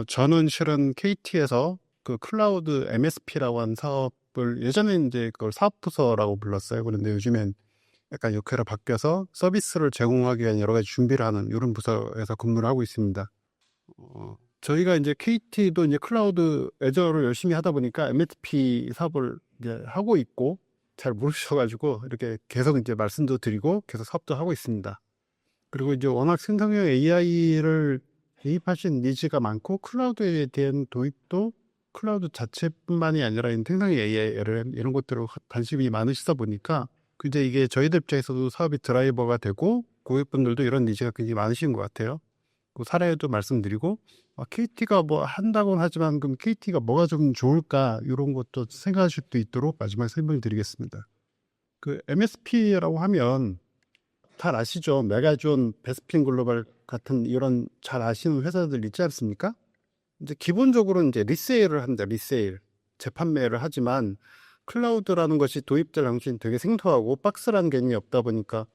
저는 실은 KT에서 그 클라우드 MSP라고 하는 사업을 예전에 이제 그걸 사업부서라고 불렀어요. 그런데 요즘엔 약간 역할이 바뀌어서 서비스를 제공하기 위한 여러 가지 준비를 하는 이런 부서에서 근무를 하고 있습니다. 저희가 이제 KT도 이제 클라우드 애저를 열심히 하다 보니까 MSP 사업을 이제 하고 있고 잘 모르셔가지고 이렇게 계속 이제 말씀도 드리고 계속 사업도 하고 있습니다. 그리고 이제 워낙 생성형 AI를 대입하신 니즈가 많고 클라우드에 대한 도입도 클라우드 자체뿐만이 아니라 생성형 AI 이런 것들을 관심이 많으시다 보니까 이제 이게 저희들 입장에서도 사업이 드라이버가 되고 고객분들도 이런 니즈가 굉장히 많으신 것 같아요. 그 사례도 말씀드리고 KT가 뭐 한다고는 하지만 그럼 KT가 뭐가 좀 좋을까 이런 것도 생각하실 수 있도록 마지막에 설명드리겠습니다. 그 MSP라고 하면 잘 아시죠? 메가존, 베스핀 글로벌 같은 이런 잘 아시는 회사들 있지 않습니까? 이제 기본적으로 이제 리세일을 한다, 리세일. 재판매를 하지만 클라우드라는 것이 도입될 당시엔 되게 생소하고 박스라는 개념이 없다 보니까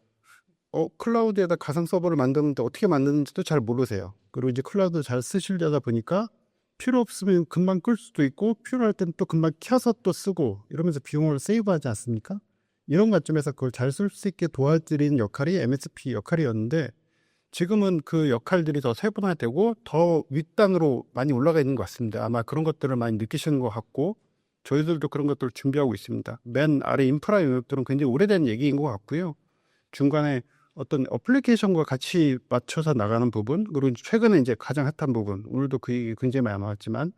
클라우드에다 가상 서버를 만드는데 어떻게 만드는지도 잘 모르세요. 그리고 이제 클라우드 잘 쓰시려다 보니까 필요 없으면 금방 끌 수도 있고 필요할 때는 또 금방 켜서 또 쓰고 이러면서 비용을 세이브하지 않습니까? 이런 관점에서 그걸 잘 쓸 수 있게 도와드리는 역할이 MSP 역할이었는데 지금은 그 역할들이 더 세분화되고 더 윗단으로 많이 올라가 있는 것 같습니다. 아마 그런 것들을 많이 느끼시는 것 같고 저희들도 그런 것들을 준비하고 있습니다. 맨 아래 인프라 영역들은 굉장히 오래된 얘기인 것 같고요. 중간에 어떤 어플리케이션과 같이 맞춰서 나가는 부분, 그리고 최근에 이제 가장 핫한 부분, 오늘도 그 얘기 굉장히 많이 나왔지만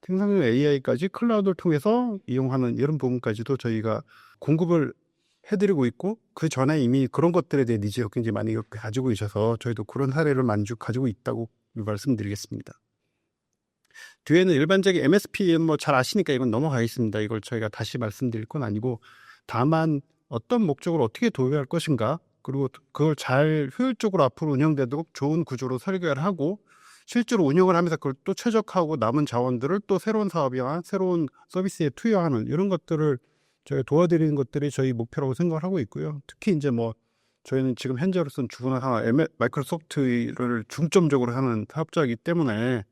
생성형 AI까지 클라우드를 통해서 이용하는 이런 부분까지도 저희가 공급을 해드리고 있고 그 전에 이미 그런 것들에 대해 니즈가 굉장히 많이 가지고 계셔서 저희도 그런 사례를 가지고 있다고 말씀드리겠습니다. 뒤에는 일반적인 MSP 뭐 잘 아시니까 이건 넘어가겠습니다. 이걸 저희가 다시 말씀드릴 건 아니고 다만 어떤 목적으로 어떻게 도입할 것인가 그리고 그걸 잘 효율적으로 앞으로 운영되도록 좋은 구조로 설계를 하고 실제로 운영을 하면서 그걸 또 최적화하고 남은 자원들을 또 새로운 사업이나 새로운 서비스에 투여하는 이런 것들을 저희 도와드리는 것들이 저희 목표라고 생각을 하고 있고요. 특히 이제 뭐 저희는 지금 현재로서는 주구나 마이크로소프트를 중점적으로 하는 사업자이기 때문에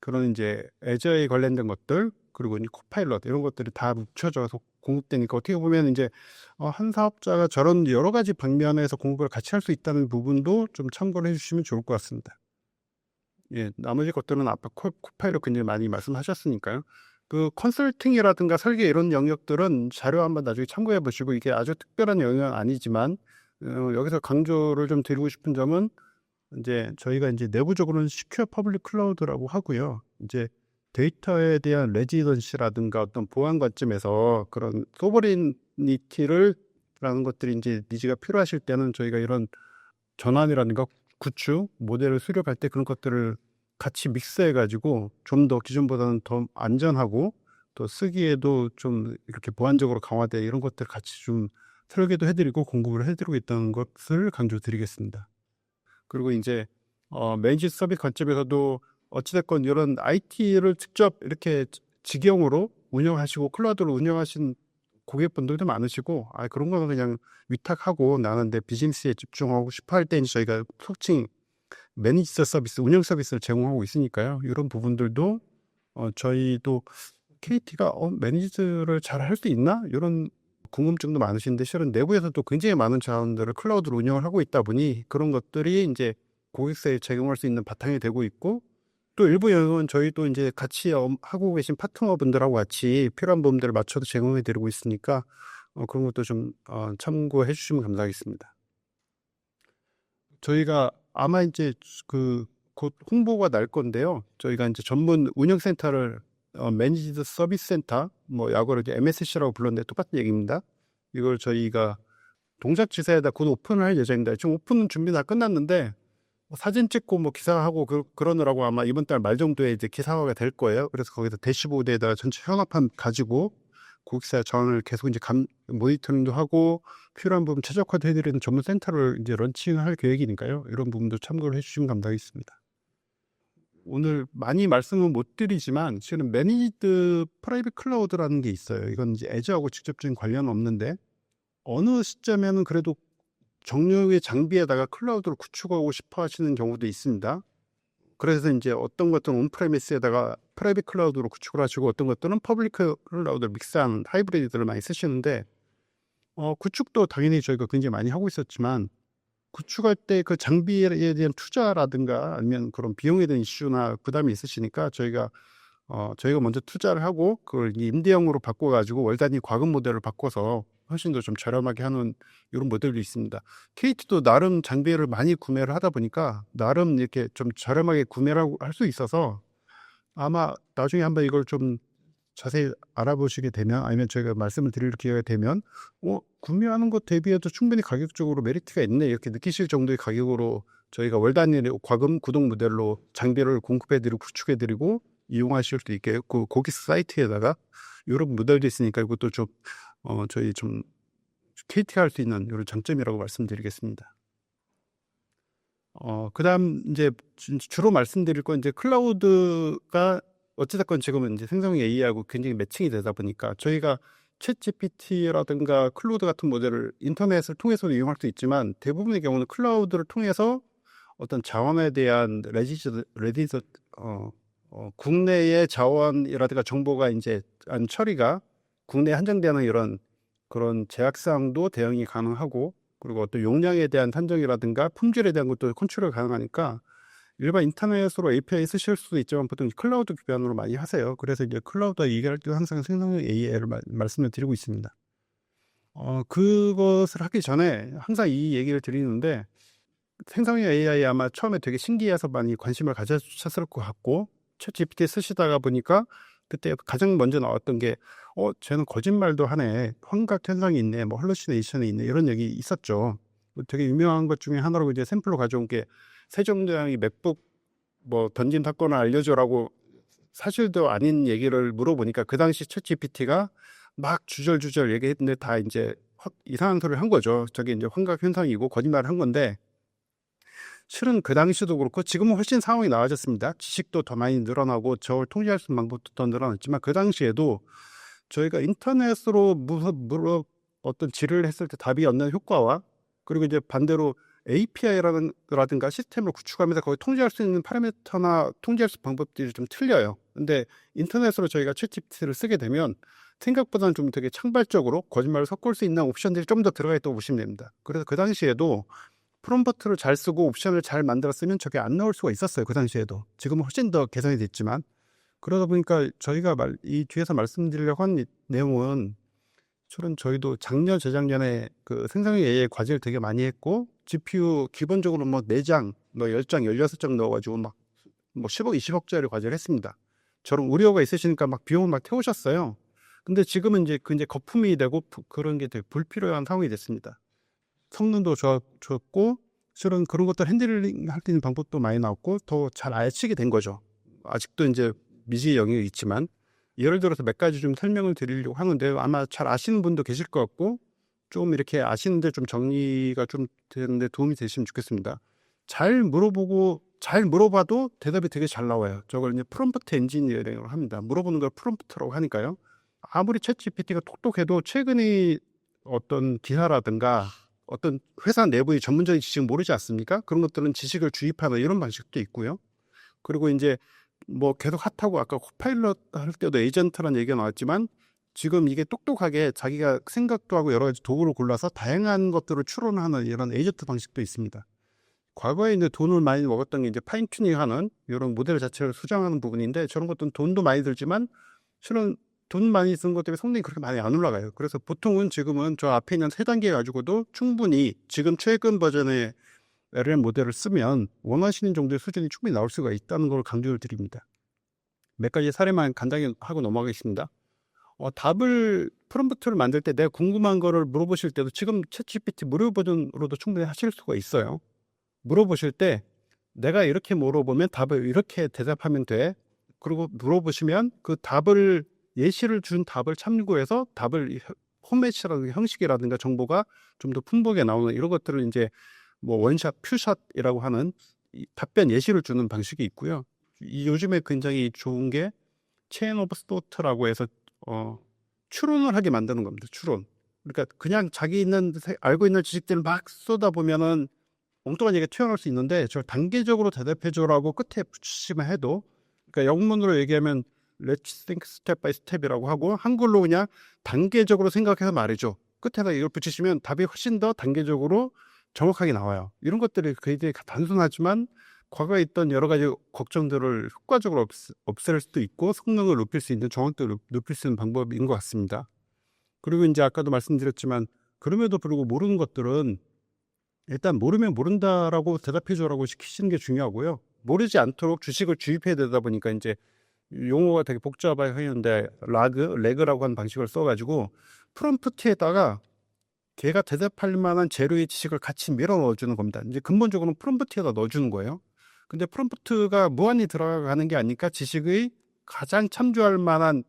그런 이제 애저에 관련된 것들 그리고 이제 코파일럿 이런 것들이 다 묻혀져서 공급되니까 어떻게 보면 이제 한 사업자가 저런 여러 가지 방면에서 공급을 같이 할 수 있다는 부분도 좀 참고를 해주시면 좋을 것 같습니다. 예, 나머지 것들은 아까 코파일럿 굉장히 많이 말씀하셨으니까요. 그 컨설팅이라든가 설계 이런 영역들은 자료 한번 나중에 참고해 보시고 이게 아주 특별한 영역은 아니지만 여기서 강조를 좀 드리고 싶은 점은 이제 저희가 이제 내부적으로는 시큐어 퍼블릭 클라우드라고 하고요. 이제 데이터에 대한 레지던시라든가 어떤 보안 관점에서 그런 소버레이니티를 라는 것들이 이제 니즈가 필요하실 때는 저희가 이런 전환이라든가 구축 모델을 수립할 때 그런 것들을 같이 믹스해 가지고 좀 더 기존보다는 더 안전하고 또 쓰기에도 좀 이렇게 보안적으로 강화돼 이런 것들 같이 좀 설계도 해드리고 공급을 해드리고 있다는 것을 강조드리겠습니다. 그리고 이제 메인지 서비스 관점에서도 어찌됐건 이런 IT를 직접 이렇게 직영으로 운영하시고 클라우드로 운영하신 고객분들도 많으시고 그런 거는 그냥 위탁하고 나는 내 비즈니스에 집중하고 싶어 할 때는 저희가 속칭 매니지 서비스, 운영 서비스를 제공하고 있으니까요. 이런 부분들도 저희도 KT가 매니지를 잘 할 수 있나? 이런 궁금증도 많으신데 실은 내부에서도 굉장히 많은 자원들을 클라우드로 운영을 하고 있다 보니 그런 것들이 이제 고객사에 제공할 수 있는 바탕이 되고 있고 또 일부 영역은 저희도 이제 같이 하고 계신 파트너분들하고 같이 필요한 부분들을 맞춰서 제공해 드리고 있으니까 그런 것도 좀 참고해 주시면 감사하겠습니다. 저희가 아마 이제 그 곧 홍보가 날 건데요. 저희가 이제 전문 운영센터를 매니지드 서비스 센터 뭐 약어로 이제 MSC라고 불렀는데 똑같은 얘기입니다. 이걸 저희가 동작지사에다 곧 오픈을 할 예정입니다. 지금 오픈은 준비 다 끝났는데 사진 찍고 뭐 기사하고 그러느라고 아마 이번 달 말 정도에 이제 기사화가 될 거예요. 그래서 거기서 대시보드에다가 전체 현황판 가지고 고객사 자원을 계속 이제 모니터링도 하고 필요한 부분 최적화도 해드리는 전문 센터를 이제 런칭할 계획이니까요. 이런 부분도 참고를 해주시면 감사하겠습니다. 오늘 많이 말씀은 못 드리지만 실은 매니지드 프라이빗 클라우드라는 게 있어요. 이건 이제 애저하고 직접적인 관련은 없는데 어느 시점에는 그래도 정료의 장비에다가 클라우드를 구축하고 싶어 하시는 경우도 있습니다. 그래서 이제 어떤 것들은 온프레미스에다가 프라이빗 클라우드로 구축을 하시고 어떤 것들은 퍼블릭 클라우드를 믹스한 하이브리드를 많이 쓰시는데 구축도 당연히 저희가 굉장히 많이 하고 있었지만 구축할 때 그 장비에 대한 투자라든가 아니면 그런 비용에 대한 이슈나 부담이 있으시니까 저희가 먼저 투자를 하고 그걸 임대형으로 바꿔가지고 월 단위 과금 모델을 바꿔서 훨씬 더 좀 저렴하게 하는 이런 모델도 있습니다. KT도 나름 장비를 많이 구매를 하다 보니까 나름 이렇게 좀 저렴하게 구매를 할 수 있어서 아마 나중에 한번 이걸 좀 자세히 알아보시게 되면 아니면 저희가 말씀을 드릴 기회가 되면 구매하는 것 대비해도 충분히 가격적으로 메리트가 있네 이렇게 느끼실 정도의 가격으로 저희가 월 단위 과금 구독 모델로 장비를 공급해드리고 구축해드리고 이용하실 수 있게 고기스 사이트에다가 이런 모델도 있으니까 이것도 좀 저희 좀 KT 할 수 있는 이런 장점이라고 말씀드리겠습니다. 그다음 이제 주로 말씀드릴 건 이제 클라우드가 어찌됐건 지금은 이제 생성형 AI하고 굉장히 매칭이 되다 보니까 저희가 챗 GPT라든가 클라우드 같은 모델을 인터넷을 통해서도 이용할 수 있지만 대부분의 경우는 클라우드를 통해서 어떤 자원에 대한 국내의 자원이라든가 정보가 이제 처리가 국내에 한정되는 이런 그런 제약사항도 대응이 가능하고 그리고 어떤 용량에 대한 한정이라든가 품질에 대한 것도 컨트롤 가능하니까 일반 인터넷으로 API 쓰실 수도 있지만 보통 클라우드 기반으로 많이 하세요. 그래서 이제 클라우드 얘기할 때 항상 생성형 AI를 말씀을 드리고 있습니다. 그것을 하기 전에 항상 이 얘기를 드리는데 생성형 AI 아마 처음에 되게 신기해서 많이 관심을 가지셨을 것 같고 챗 GPT 쓰시다가 보니까 그때 가장 먼저 나왔던 게 쟤는 거짓말도 하네, 환각 현상이 있네, 뭐 할루시네이션이 있네 이런 얘기 있었죠. 되게 유명한 것 중에 하나로 이제 샘플로 가져온 게 세종대왕이 맥북 뭐 던진 사건을 알려줘라고 사실도 아닌 얘기를 물어보니까 그 당시 챗 GPT가 막 주절주절 얘기했는데 다 이제 이상한 소리를 한 거죠. 저게 이제 환각 현상이고 거짓말을 한 건데 실은 그 당시도 그렇고 지금은 훨씬 상황이 나아졌습니다. 지식도 더 많이 늘어나고 저걸 통제할 수 있는 방법도 더 늘어났지만 그 당시에도 저희가 인터넷으로 어떤 질의를 했을 때 답이 없는 효과와 그리고 이제 반대로 API라든가 시스템을 구축하면서 거기 통제할 수 있는 파라미터나 통제할 수 있는 방법들이 좀 틀려요. 근데 인터넷으로 저희가 챗GPT를 쓰게 되면 생각보다는 좀 되게 창발적으로 거짓말을 섞을 수 있는 옵션들이 좀 더 들어가 있다고 보시면 됩니다. 그래서 그 당시에도 프롬프트를 잘 쓰고 옵션을 잘 만들었으면 저게 안 나올 수가 있었어요. 그 당시에도. 지금은 훨씬 더 개선이 됐지만 그러다 보니까 저희가 이 뒤에서 말씀드리려고 한 내용은 실은 저희도 작년 재작년에 그 생성형 AI 과제를 되게 많이 했고 GPU 기본적으로 뭐 4장, 뭐 10장, 16장 넣어가지고 막 뭐 10억, 20억짜리 과제를 했습니다. 저런 우려가 있으시니까 막 비용을 막 태우셨어요. 근데 지금은 이제 거품이 되고 그런 게 되게 불필요한 상황이 됐습니다. 성능도 좋았고 실은 그런 것들 핸들링 할 수 있는 방법도 많이 나왔고 더 잘 알치게 된 거죠. 아직도 이제 미지의 영역이 있지만 예를 들어서 몇 가지 좀 설명을 드리려고 하는데 아마 잘 아시는 분도 계실 것 같고 좀 이렇게 아시는데 좀 정리가 좀 되는데 도움이 되시면 좋겠습니다. 잘 물어봐도 대답이 되게 잘 나와요. 저걸 이제 프롬프트 엔지니어링을 합니다. 물어보는 걸 프롬프트라고 하니까요. 아무리 챗 GPT가 똑똑해도 최근의 어떤 기사라든가 어떤 회사 내부의 전문적인 지식을 모르지 않습니까? 그런 것들은 지식을 주입하는 이런 방식도 있고요. 그리고 이제 뭐 계속 핫하고 아까 코파일럿 할 때도 에이전트라는 얘기가 나왔지만 지금 이게 똑똑하게 자기가 생각도 하고 여러 가지 도구를 골라서 다양한 것들을 추론하는 이런 에이전트 방식도 있습니다. 과거에 이제 돈을 많이 먹었던 게 이제 파인튜닝하는 이런 모델 자체를 수정하는 부분인데 저런 것들은 돈도 많이 들지만 실은 돈 많이 쓴 것 때문에 성능이 그렇게 많이 안 올라가요. 그래서 보통은 지금은 저 앞에 있는 3단계 가지고도 충분히 지금 최근 버전의 LLM 모델을 쓰면 원하시는 정도의 수준이 충분히 나올 수가 있다는 걸 강조를 드립니다. 몇 가지 사례만 간단히 하고 넘어가겠습니다. 프롬프트를 만들 때 내가 궁금한 거를 물어보실 때도 지금 챗GPT 무료 버전으로도 충분히 하실 수가 있어요. 물어보실 때 내가 이렇게 물어보면 답을 이렇게 대답하면 돼. 그리고 물어보시면 그 답을 예시를 준 답을 참고해서 답을 포맷이라든가 형식이라든가 정보가 좀 더 풍부하게 나오는 이런 것들을 이제 뭐 원샷, 퓨샷이라고 하는 답변 예시를 주는 방식이 있고요. 요즘에 굉장히 좋은 게 체인 오브 스토트라고 해서 추론을 하게 만드는 겁니다. 추론. 그러니까 그냥 자기 알고 있는 지식들을 막 쏟아보면은 엉뚱한 얘기가 튀어나올 수 있는데 저 단계적으로 대답해줘라고 끝에 붙이시면 해도, 그러니까 영문으로 얘기하면 Let's think step by step이라고 하고 한글로 그냥 단계적으로 생각해서 말해줘. 끝에다 이걸 붙이시면 답이 훨씬 더 단계적으로 정확하게 나와요. 이런 것들이 굉장히 단순하지만 과거에 있던 여러 가지 걱정들을 효과적으로 없앨 수도 있고 성능을 높일 수 있는, 정확도를 높일 수 있는 방법인 것 같습니다. 그리고 이제 아까도 말씀드렸지만 그럼에도 불구하고 모르는 것들은 일단 모르면 모른다라고 대답해줘라고 시키시는 게 중요하고요. 모르지 않도록 주식을 주입해야 되다 보니까 이제 용어가 되게 복잡하게 하는데 레그라고 하는 방식을 써가지고 프롬프트에다가 걔가 대답할 만한 재료의 지식을 같이 밀어 넣어주는 겁니다. 이제 근본적으로는 프롬프트에다 넣어주는 거예요. 근데 프롬프트가 무한히 들어가는 게 아니까 지식의 가장 참조할 만한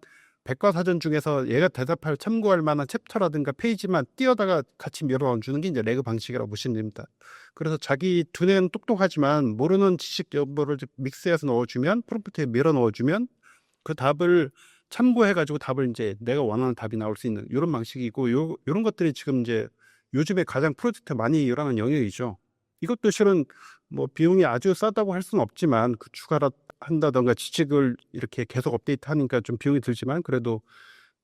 백과사전 중에서 얘가 대답할 참고할 만한 챕터라든가 페이지만 띄어다가 같이 밀어 넣어주는 게 이제 레그 방식이라고 보시면 됩니다. 그래서 자기 두뇌는 똑똑하지만 모르는 지식 여부를 믹스해서 넣어주면, 프롬프트에 밀어 넣어주면 그 답을 참고해가지고 답을 이제 내가 원하는 답이 나올 수 있는 이런 방식이고, 이런 것들이 지금 이제 요즘에 가장 프로젝트 많이 일어나는 영역이죠. 이것도 실은 뭐 비용이 아주 싸다고 할 수는 없지만 추가로 한다던가 지식을 이렇게 계속 업데이트하니까 좀 비용이 들지만 그래도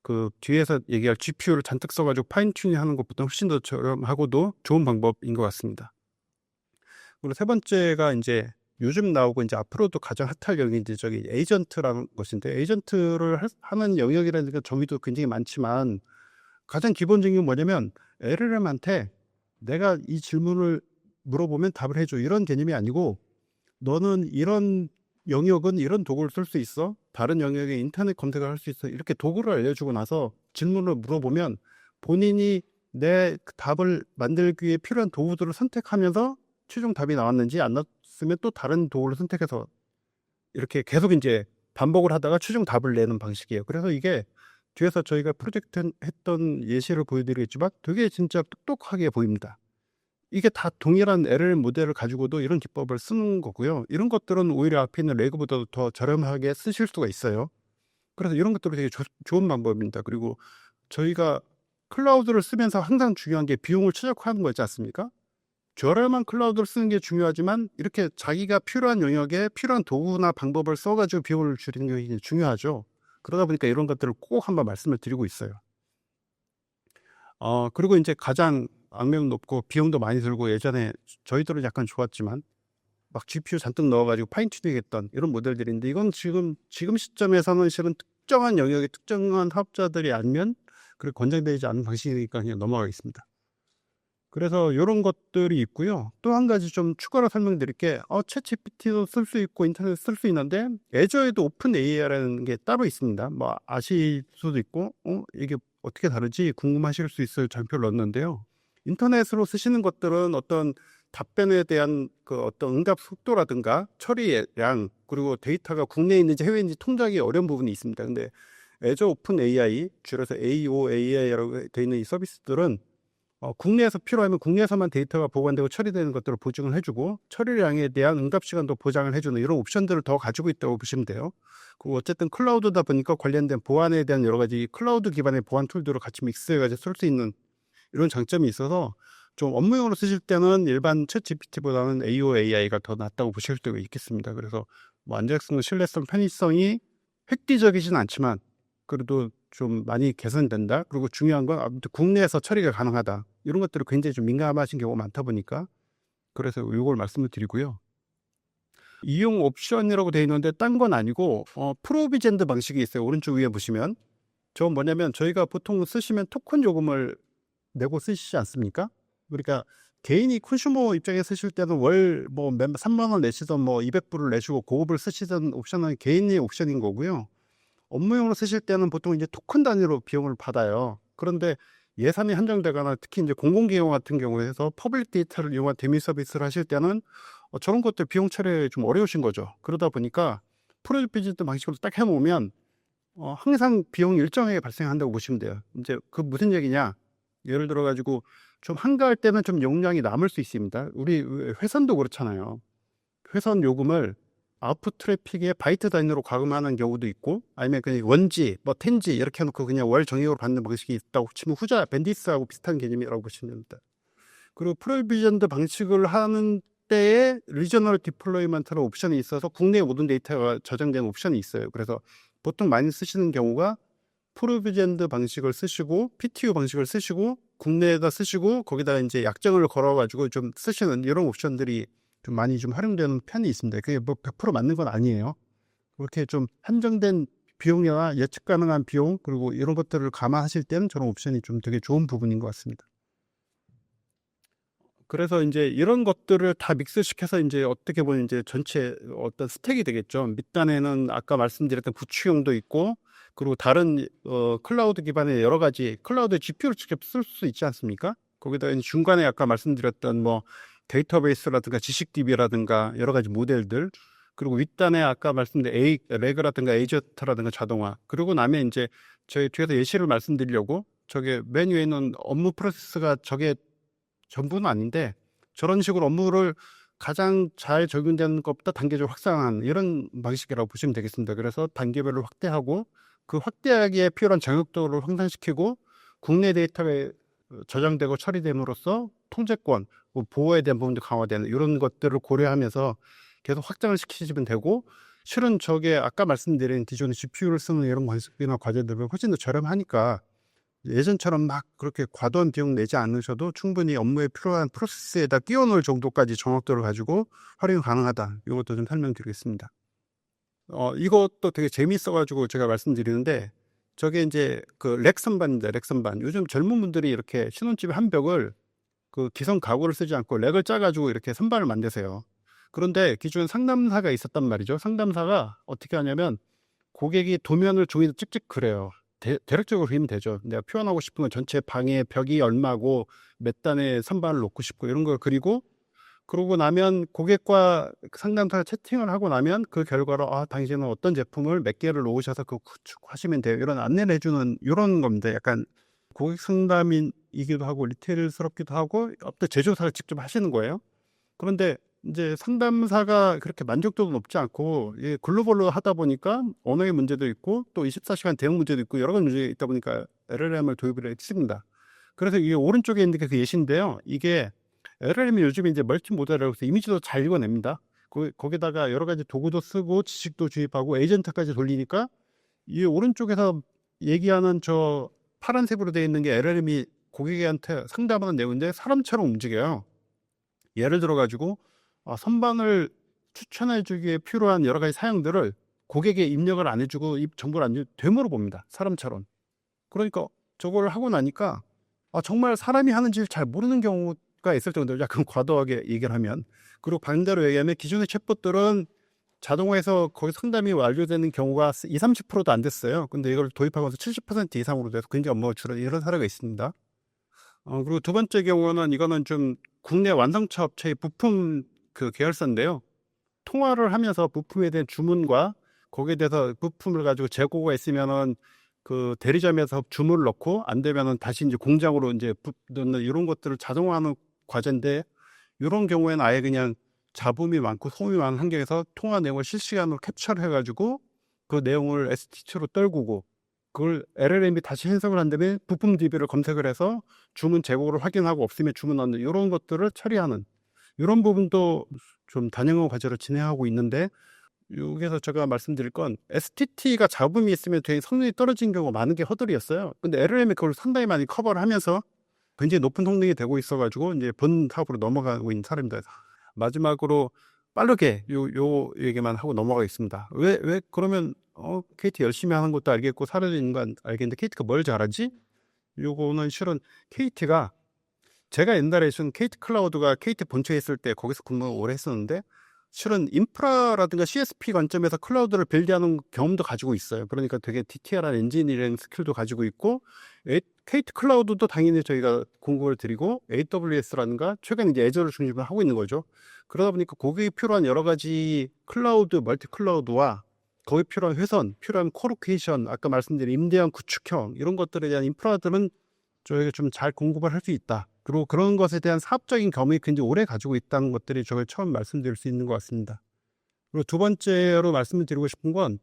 그 뒤에서 얘기할 GPU를 잔뜩 써가지고 파인 튜닝 하는 것보다 훨씬 더 저렴하고도 좋은 방법인 것 같습니다. 그리고 세 번째가 이제 요즘 나오고 이제 앞으로도 가장 핫할 영역이 이제 저기 에이전트라는 것인데, 에이전트를 하는 영역이라는 정의도 굉장히 많지만 가장 기본적인 게 뭐냐면 LLM한테 내가 이 질문을 물어보면 답을 해줘 이런 개념이 아니고, 너는 이런 영역은 이런 도구를 쓸 수 있어, 다른 영역에 인터넷 검색을 할 수 있어, 이렇게 도구를 알려주고 나서 질문을 물어보면 본인이 내 답을 만들기 위해 필요한 도구들을 선택하면서 최종 답이 나왔는지, 안 나왔으면 또 다른 도구를 선택해서 이렇게 계속 이제 반복을 하다가 최종 답을 내는 방식이에요. 그래서 이게 뒤에서 저희가 프로젝트 했던 예시를 보여드리겠지만 되게 진짜 똑똑하게 보입니다. 이게 다 동일한 LLM 모델을 가지고도 이런 기법을 쓰는 거고요. 이런 것들은 오히려 앞에 있는 레그보다도 더 저렴하게 쓰실 수가 있어요. 그래서 이런 것들이 되게 좋은 방법입니다. 그리고 저희가 클라우드를 쓰면서 항상 중요한 게 비용을 최적화하는 거 있지 않습니까? 저렴한 클라우드를 쓰는 게 중요하지만 이렇게 자기가 필요한 영역에 필요한 도구나 방법을 써가지고 비용을 줄이는 게 중요하죠. 그러다 보니까 이런 것들을 꼭 한번 말씀을 드리고 있어요. 그리고 이제 가장 악명 높고 비용도 많이 들고 예전에 저희들은 약간 좋았지만 막 GPU 잔뜩 넣어가지고 파인 튜닝 했던 이런 모델들인데, 이건 지금 시점에서는 실은 특정한 영역에 특정한 사업자들이 아니면 그리고 권장되지 않는 방식이니까 그냥 넘어가겠습니다. 그래서 이런 것들이 있고요. 또 한 가지 좀 추가로 설명드릴게, 챗GPT도 쓸 수 있고 인터넷 쓸 수 있는데 애저에도 오픈 AI라는 게 따로 있습니다. 뭐 아실 수도 있고 이게 어떻게 다르지 궁금하실 수 있어요. 장표를 넣었는데요. 인터넷으로 쓰시는 것들은 어떤 답변에 대한 그 어떤 응답 속도라든가 처리량, 그리고 데이터가 국내에 있는지 해외에 있는지 통제하기 어려운 부분이 있습니다. 근데 애저 오픈 AI, 줄여서 AOAI라고 되어 있는 이 서비스들은 국내에서 필요하면 국내에서만 데이터가 보관되고 처리되는 것들을 보증을 해주고, 처리량에 대한 응답 시간도 보장을 해주는 이런 옵션들을 더 가지고 있다고 보시면 돼요. 그리고 어쨌든 클라우드다 보니까 관련된 보안에 대한 여러 가지 클라우드 기반의 보안 툴들을 같이 믹스해가지고 쓸 수 있는 이런 장점이 있어서 좀 업무용으로 쓰실 때는 일반 챗 GPT보다는 AOAI가 더 낫다고 보실 수도 있겠습니다. 그래서 뭐 안정성, 신뢰성, 편의성이 획기적이진 않지만 그래도 좀 많이 개선된다. 그리고 중요한 건 아무튼 국내에서 처리가 가능하다. 이런 것들을 굉장히 좀 민감하신 경우가 많다 보니까 그래서 이걸 말씀을 드리고요. 이용 옵션이라고 되어 있는데 딴 건 아니고 프로비젠드 방식이 있어요. 오른쪽 위에 보시면 저건 뭐냐면 저희가 보통 쓰시면 토큰 요금을 내고 쓰시지 않습니까? 그러니까 개인이 컨슈머 입장에 쓰실 때는 월 뭐 3만 원 내시던 뭐 200불을 내시고 고급을 쓰시던 옵션은 개인의 옵션인 거고요. 업무용으로 쓰실 때는 보통 이제 토큰 단위로 비용을 받아요. 그런데 예산이 한정되거나 특히 이제 공공기관 같은 경우에서 퍼블릭 데이터를 이용한 대미 서비스를 하실 때는 저런 것들 비용 처리에 좀 어려우신 거죠. 그러다 보니까 프로비젠드 방식으로 딱 해놓으면 항상 비용이 일정하게 발생한다고 보시면 돼요. 이제 그 무슨 얘기냐? 예를 들어 가지고 좀 한가할 때는 좀 용량이 남을 수 있습니다. 우리 회선도 그렇잖아요. 회선 요금을 아웃풋 트래픽에 바이트 단위로 과금하는 경우도 있고, 아니면 그냥 원지, 뭐 텐지 이렇게 해놓고 그냥 월 정액으로 받는 방식이 있다고 치면 후자 밴디스하고 비슷한 개념이라고 보시면 됩니다. 그리고 프로비전드 방식을 하는 때에 리저널 디플로이먼트라는 옵션이 있어서 국내 모든 데이터가 저장되는 옵션이 있어요. 그래서 보통 많이 쓰시는 경우가 프로비전드 방식을 쓰시고 PTU 방식을 쓰시고 국내에다 쓰시고 거기다가 이제 약정을 걸어가지고 좀 쓰시는 이런 옵션들이 좀 많이 좀 활용되는 편이 있습니다. 그게 뭐 100% 맞는 건 아니에요. 그렇게 좀 한정된 비용이나 예측 가능한 비용 그리고 이런 것들을 감안하실 때는 저런 옵션이 좀 되게 좋은 부분인 것 같습니다. 그래서 이제 이런 것들을 다 믹스시켜서 이제 어떻게 보면 이제 전체 어떤 스택이 되겠죠. 밑단에는 아까 말씀드렸던 구축형도 있고, 그리고 다른 클라우드 기반의 여러 가지 클라우드 GPU를 직접 쓸 수 있지 않습니까? 거기다 중간에 아까 말씀드렸던 뭐 데이터베이스라든가 지식DB라든가 여러 가지 모델들, 그리고 윗단에 아까 말씀드린 레그라든가 에이저트라든가 자동화, 그리고 나면 이제 저희 뒤에서 예시를 말씀드리려고 저게 맨 위에 있는 업무 프로세스가 저게 전부는 아닌데 저런 식으로 업무를 가장 잘 적용되는 것보다 단계적으로 확장한 이런 방식이라고 보시면 되겠습니다. 그래서 단계별로 확대하고 그 확대하기에 필요한 정확도를 향상시키고 국내 데이터에 저장되고 처리됨으로써 통제권, 보호에 대한 부분도 강화되는 이런 것들을 고려하면서 계속 확장을 시키시면 되고, 실은 저게 아까 말씀드린 기존의 GPU를 쓰는 이런 관습이나 과제들은 훨씬 더 저렴하니까 예전처럼 막 그렇게 과도한 비용 내지 않으셔도 충분히 업무에 필요한 프로세스에다 끼워 넣을 정도까지 정확도를 가지고 활용이 가능하다. 이것도 좀 설명드리겠습니다. 이것도 되게 재미있어가지고 제가 말씀드리는데, 저게 이제 그 렉선반입니다. 렉선반. 요즘 젊은 분들이 이렇게 신혼집에 한 벽을 그 기성 가구를 쓰지 않고 렉을 짜가지고 이렇게 선반을 만드세요. 그런데 기존에 상담사가 있었단 말이죠. 상담사가 어떻게 하냐면 고객이 도면을 종이로 찍찍 그려요. 대략적으로 그리면 되죠. 내가 표현하고 싶은 건 전체 방의 벽이 얼마고 몇 단의 선반을 놓고 싶고 이런 걸 그리고, 그러고 나면 고객과 상담사가 채팅을 하고 나면 그 결과로 당신은 어떤 제품을 몇 개를 놓으셔서 그거 구축하시면 돼요. 이런 안내를 해주는 이런 겁니다. 약간 고객 상담이기도 하고 리테일스럽기도 하고 어떤 제조사를 직접 하시는 거예요. 그런데 이제 상담사가 그렇게 만족도도 높지 않고 글로벌로 하다 보니까 언어의 문제도 있고 또 24시간 대응 문제도 있고 여러 가지 문제가 있다 보니까 LLM을 도입을 했습니다. 그래서 이게 오른쪽에 있는 게 그 예시인데요. 이게 LLM이 요즘에 이제 멀티모델이라고 해서 이미지도 잘 읽어냅니다. 거기다가 여러 가지 도구도 쓰고 지식도 주입하고 에이전트까지 돌리니까 이 오른쪽에서 얘기하는 저 파란색으로 되어 있는 게 LLM이 고객한테 상담하는 내용인데 사람처럼 움직여요. 예를 들어 가지고 선반을 추천해 주기에 필요한 여러 가지 사양들을 고객에 입력을 안 해주고 정보를 안 되물어봅니다. 사람처럼. 그러니까 저걸 하고 나니까 정말 사람이 하는지 잘 모르는 경우가 있을 정도로 약간 과도하게 얘기를 하면, 그리고 반대로 얘기하면 기존의 챗봇들은 자동화해서 거기 상담이 완료되는 경우가 20-30%도 안 됐어요. 근데 이걸 도입하면서 70% 이상으로 돼서 굉장히 업무가 줄어든 이런 사례가 있습니다. 그리고 두 번째 경우는 이거는 좀 국내 완성차 업체의 부품 그 계열사인데요. 통화를 하면서 부품에 대한 주문과 거기에 대해서 부품을 가지고 재고가 있으면은 그 대리점에서 주문을 넣고 안 되면은 다시 이제 공장으로 이제 넣는 이런 것들을 자동화하는 과제인데, 이런 경우에는 아예 그냥 잡음이 많고 소음이 많은 환경에서 통화 내용을 실시간으로 캡처를 해가지고 그 내용을 STT로 떨구고 그걸 LLM이 다시 해석을 한 다음에 부품 DB를 검색을 해서 주문 재고를 확인하고 없으면 주문 넣는 이런 것들을 처리하는 이런 부분도 좀 다양한 과제를 진행하고 있는데, 여기서 제가 말씀드릴 건 STT가 잡음이 있으면 되게 성능이 떨어진 경우가 많은 게 허들이었어요. 근데 LLM이 그걸 상당히 많이 커버를 하면서 굉장히 높은 성능이 되고 있어가지고 이제 본 사업으로 넘어가고 있는 사례입니다. 마지막으로 빠르게 요 얘기만 하고 넘어가겠습니다. 왜 그러면 KT 열심히 하는 것도 알겠고 사례도 건 알겠는데 KT가 뭘 잘하지? 요거는 실은 KT가 제가 옛날에 쓴 KT 클라우드가 KT 본처에 있을 때 거기서 근무 오래 했었는데, 실은 인프라라든가 CSP 관점에서 클라우드를 빌드하는 경험도 가지고 있어요. 그러니까 되게 디테일한 엔지니어링 스킬도 가지고 있고, KT 클라우드도 당연히 저희가 공급을 드리고 AWS라든가 최근 이제 애저를 중심으로 하고 있는 거죠. 그러다 보니까 거기에 필요한 여러 가지 클라우드, 멀티 클라우드와 거기 필요한 회선, 필요한 코로케이션, 아까 말씀드린 임대형 구축형 이런 것들에 대한 인프라들은 저희가 좀 잘 공급을 할 수 있다. 그리고 그런 것에 대한 사업적인 경험이 굉장히 오래 가지고 있다는 것들이 저희 처음 말씀드릴 수 있는 것 같습니다. 그리고 두 번째로 말씀을 드리고 싶은 건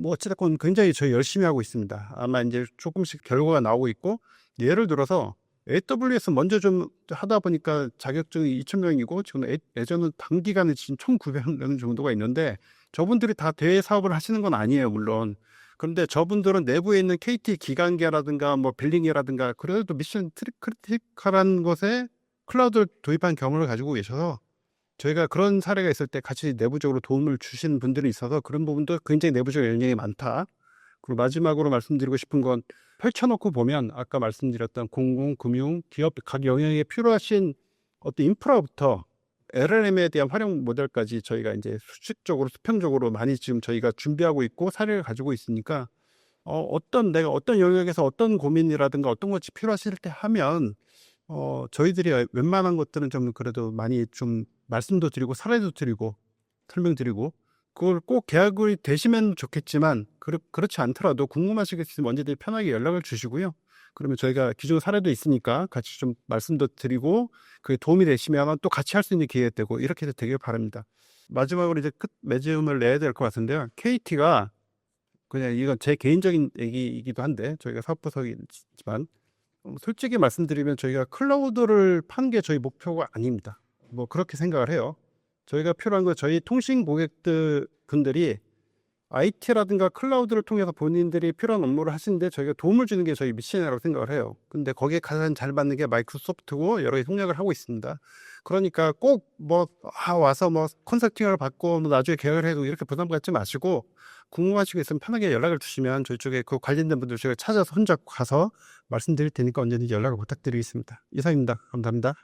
어찌됐건 굉장히 저희 열심히 하고 있습니다. 아마 이제 조금씩 결과가 나오고 있고, 예를 들어서 AWS 먼저 좀 하다 보니까 자격증이 2,000명이고 지금 예전은 단기간에 지금 1,900명 정도가 있는데 저분들이 다 대사업을 하시는 건 아니에요, 물론. 그런데 저분들은 내부에 있는 KT 기간계라든가 뭐 빌링이라든가 그래도 미션 크리티컬한 것에 클라우드를 도입한 경험을 가지고 계셔서 저희가 그런 사례가 있을 때 같이 내부적으로 도움을 주시는 분들이 있어서 그런 부분도 굉장히 내부적 영향이 많다. 그리고 마지막으로 말씀드리고 싶은 건 펼쳐놓고 보면 아까 말씀드렸던 공공, 금융, 기업 각 영역에 필요하신 어떤 인프라부터 LLM에 대한 활용 모델까지 저희가 이제 수직적으로 수평적으로 많이 지금 저희가 준비하고 있고 사례를 가지고 있으니까 내가 어떤 영역에서 어떤 고민이라든가 어떤 것이 필요하실 때 하면 저희들이 웬만한 것들은 좀 그래도 많이 좀 말씀도 드리고 사례도 드리고 설명드리고 그걸 꼭 계약이 되시면 좋겠지만 그렇지 않더라도 궁금하시겠으면 언제든지 편하게 연락을 주시고요. 그러면 저희가 기존 사례도 있으니까 같이 좀 말씀도 드리고 그게 도움이 되시면 또 같이 할 수 있는 기회가 되고 이렇게 해서 되길 바랍니다. 마지막으로 이제 끝 매점을 내야 될 것 같은데요. KT가 그냥 이건 제 개인적인 얘기이기도 한데 저희가 사업부서이지만 솔직히 말씀드리면 저희가 클라우드를 파는 게 저희 목표가 아닙니다. 뭐 그렇게 생각을 해요. 저희가 필요한 건 저희 통신 고객들 분들이 IT라든가 클라우드를 통해서 본인들이 필요한 업무를 하시는데 저희가 도움을 주는 게 저희 미션이라고 생각을 해요. 근데 거기에 가장 잘 맞는 게 마이크로소프트고 여러 개 협력을 하고 있습니다. 그러니까 꼭 와서 컨설팅을 받고 나중에 계약을 해도 이렇게 부담 갖지 마시고 궁금하시고 있으면 편하게 연락을 주시면 저희 쪽에 그 관련된 분들 저희가 찾아서 혼자 가서 말씀드릴 테니까 언제든지 연락을 부탁드리겠습니다. 이상입니다. 감사합니다.